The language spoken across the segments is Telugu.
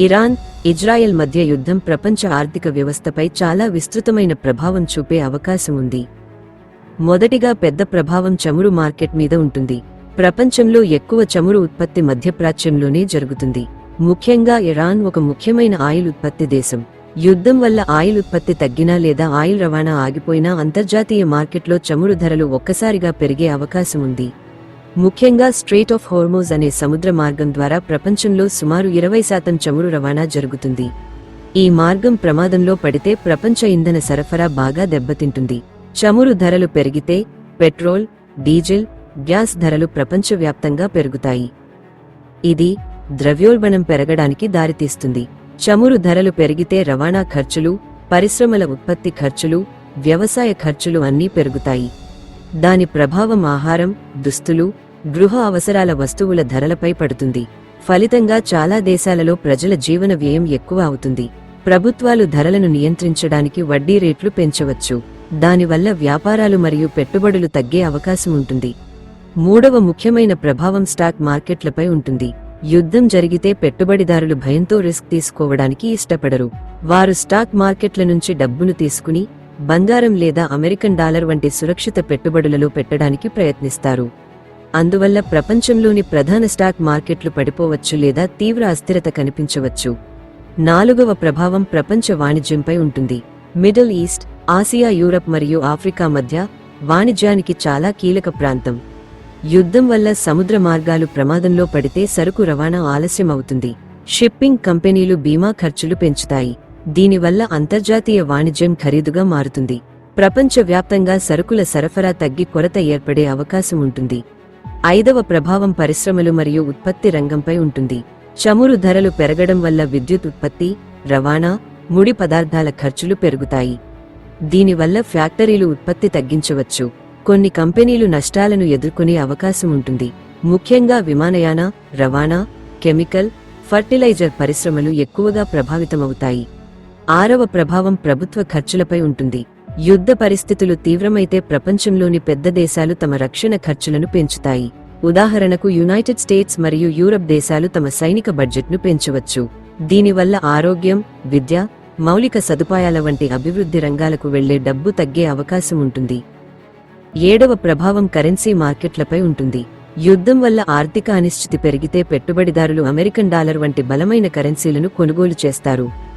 ఇరాన్, ఇజ్రాయెల్ మధ్య యుద్ధం ప్రపంచ ఆర్థిక వ్యవస్థపై చాలా విస్తృతమైన ప్రభావం చూపే అవకాశం ఉంది. మొదటిగా పెద్ద ప్రభావం చమురు మార్కెట్ మీద ఉంటుంది. ప్రపంచంలో ఎక్కువ చమురు ఉత్పత్తి మధ్యప్రాచ్యంలోనే జరుగుతుంది. ముఖ్యంగా ఇరాన్ ఒక ముఖ్యమైన ఆయిల్ ఉత్పత్తి దేశం. యుద్ధం వల్ల ఆయిల్ ఉత్పత్తి తగ్గినా లేదా ఆయిల్ రవాణా ఆగిపోయినా అంతర్జాతీయ మార్కెట్లో చమురు ధరలు ఒక్కసారిగా పెరిగే అవకాశం ఉంది. ముఖ్యంగా స్ట్రెయిట్ ఆఫ్ హోర్మోజ్ అనే సముద్ర మార్గం ద్వారా ప్రపంచంలో సుమారు 20% చమురు రవాణా జరుగుతుంది. ఈ మార్గం ప్రమాదంలో పడితే ప్రపంచ ఇంధన సరఫరా బాగా దెబ్బతింటుంది. చమురు ధరలు పెరిగితే పెట్రోల్, డీజిల్, గ్యాస్ ధరలు ప్రపంచవ్యాప్తంగా పెరుగుతాయి. ఇది ద్రవ్యోల్బణం పెరగడానికి దారితీస్తుంది. చమురు ధరలు పెరిగితే రవాణా ఖర్చులు, పరిశ్రమల ఉత్పత్తి ఖర్చులు, వ్యవసాయ ఖర్చులు అన్నీ పెరుగుతాయి. దాని ప్రభావం ఆహారం, దుస్తులు, గృహ అవసరాల వస్తువుల ధరలపై పడుతుంది. ఫలితంగా చాలా దేశాలలో ప్రజల జీవన వ్యయం ఎక్కువ అవుతుంది. ప్రభుత్వాలు ధరలను నియంత్రించడానికి వడ్డీ రేట్లు పెంచవచ్చు. దానివల్ల వ్యాపారాలు మరియు పెట్టుబడులు తగ్గే అవకాశం ఉంటుంది. మూడవ ముఖ్యమైన ప్రభావం స్టాక్ మార్కెట్లపై ఉంటుంది. యుద్ధం జరిగితే పెట్టుబడిదారులు భయంతో రిస్క్ తీసుకోవడానికి ఇష్టపడరు. వారు స్టాక్ మార్కెట్ల నుంచి డబ్బును తీసుకుని బంగారం లేదా అమెరికన్ డాలర్ వంటి సురక్షిత పెట్టుబడులలో పెట్టడానికి ప్రయత్నిస్తారు. అందువల్ల ప్రపంచంలోని ప్రధాన స్టాక్ మార్కెట్లు పడిపోవచ్చు లేదా తీవ్ర అస్థిరత కనిపించవచ్చు. నాలుగవ ప్రభావం ప్రపంచ వాణిజ్యంపై ఉంటుంది. మిడిల్ ఈస్ట్, ఆసియా, యూరప్ మరియు ఆఫ్రికా మధ్య వాణిజ్యానికి చాలా కీలక ప్రాంతం. యుద్ధం వల్ల సముద్ర మార్గాలు ప్రమాదంలో పడితే సరుకు రవాణా ఆలస్యం అవుతుంది. షిప్పింగ్ కంపెనీలు బీమా ఖర్చులు పెంచుతాయి. దీనివల్ల అంతర్జాతీయ వాణిజ్యం ఖరీదుగా మారుతుంది. ప్రపంచవ్యాప్తంగా సరుకుల సరఫరా తగ్గి కొరత ఏర్పడే అవకాశం ఉంటుంది. ఐదవ ప్రభావం పరిశ్రమలు మరియు ఉత్పత్తి రంగంపై ఉంటుంది. చమురు ధరలు పెరగడం వల్ల విద్యుత్ ఉత్పత్తి, రవాణా, ముడి పదార్థాల ఖర్చులు పెరుగుతాయి. దీనివల్ల ఫ్యాక్టరీలు ఉత్పత్తి తగ్గించవచ్చు. కొన్ని కంపెనీలు నష్టాలను ఎదుర్కొనే అవకాశం ఉంటుంది. ముఖ్యంగా విమానయాన, రవాణా, కెమికల్, ఫర్టిలైజర్ పరిశ్రమలు ఎక్కువగా ప్రభావితమవుతాయి. ఆరవ ప్రభావం ప్రభుత్వ ఖర్చులపై ఉంటుంది. యుద్ధ పరిస్థితులు తీవ్రమైతే ప్రపంచంలోని పెద్ద దేశాలు తమ రక్షణ ఖర్చులను పెంచుతాయి. ఉదాహరణకు యునైటెడ్ స్టేట్స్ మరియు యూరప్ దేశాలు తమ సైనిక బడ్జెట్ను పెంచవచ్చు. దీనివల్ల ఆరోగ్యం, విద్య, మౌలిక సదుపాయాల వంటి అభివృద్ధి రంగాలకు వెళ్లే డబ్బు తగ్గే అవకాశం ఉంటుంది. ఏడవ ప్రభావం కరెన్సీ మార్కెట్లపై ఉంటుంది. యుద్ధం వల్ల ఆర్థిక అనిశ్చితి పెరిగితే పెట్టుబడిదారులు అమెరికన్ డాలర్ వంటి బలమైన కరెన్సీలను కొనుగోలు చేస్తారు.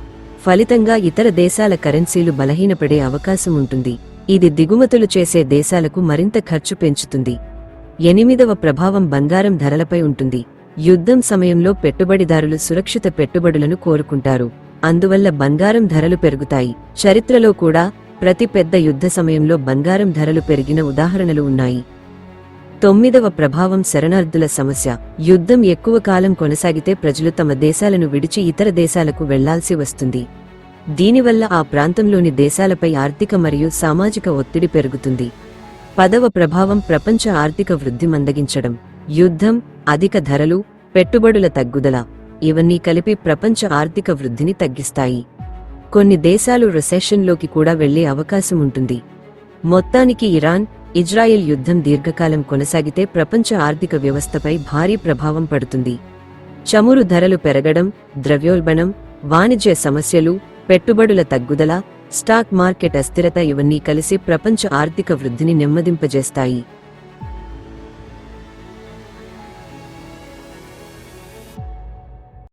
ఫలితంగా ఇతర దేశాల కరెన్సీలు బలహీనపడే అవకాశం ఉంటుంది. ఇది దిగుమతులు చేసే దేశాలకు మరింత ఖర్చు పెంచుతుంది. ఎనిమిదవ ప్రభావం బంగారం ధరలపై ఉంటుంది. యుద్ధం సమయంలో పెట్టుబడిదారులు సురక్షిత పెట్టుబడులను కోరుకుంటారు. అందువల్ల బంగారం ధరలు పెరుగుతాయి. చరిత్రలో కూడా ప్రతి పెద్ద యుద్ధ సమయంలో బంగారం ధరలు పెరిగిన ఉదాహరణలు ఉన్నాయి. తొమ్మిదవ ప్రభావం శరణార్థుల సమస్య. యుద్ధం ఎక్కువ కాలం కొనసాగితే ప్రజలు తమ దేశాలను విడిచి ఇతర దేశాలకు వెళ్లాల్సి వస్తుంది. దీనివల్ల ఆ ప్రాంతంలోని దేశాలపై ఆర్థిక మరియు సామాజిక ఒత్తిడి పెరుగుతుంది. పదవ ప్రభావం ప్రపంచ ఆర్థిక వృద్ధి మందగించడం. యుద్ధం, అధిక ధరలు, పెట్టుబడుల తగ్గుదల ఇవన్నీ కలిపి ప్రపంచ ఆర్థిక వృద్ధిని తగ్గిస్తాయి. కొన్ని దేశాలు రిసెషన్లోకి కూడా వెళ్లే అవకాశం ఉంటుంది. మొత్తానికి ఇరాన్, ఇజ్రాయెల్ యుద్ధం దీర్ఘకాలం కొనసాగితే ప్రపంచ ఆర్థిక వ్యవస్థపై భారీ ప్రభావం పడుతుంది. చమురు ధరలు పెరగడం, ద్రవ్యోల్బణం, వాణిజ్య సమస్యలు, పెట్టుబడుల తగ్గుదల, స్టాక్ మార్కెట్ అస్థిరత ఇవన్నీ కలిసి ప్రపంచ ఆర్థిక వృద్ధిని నెమ్మదింపజేస్తాయి.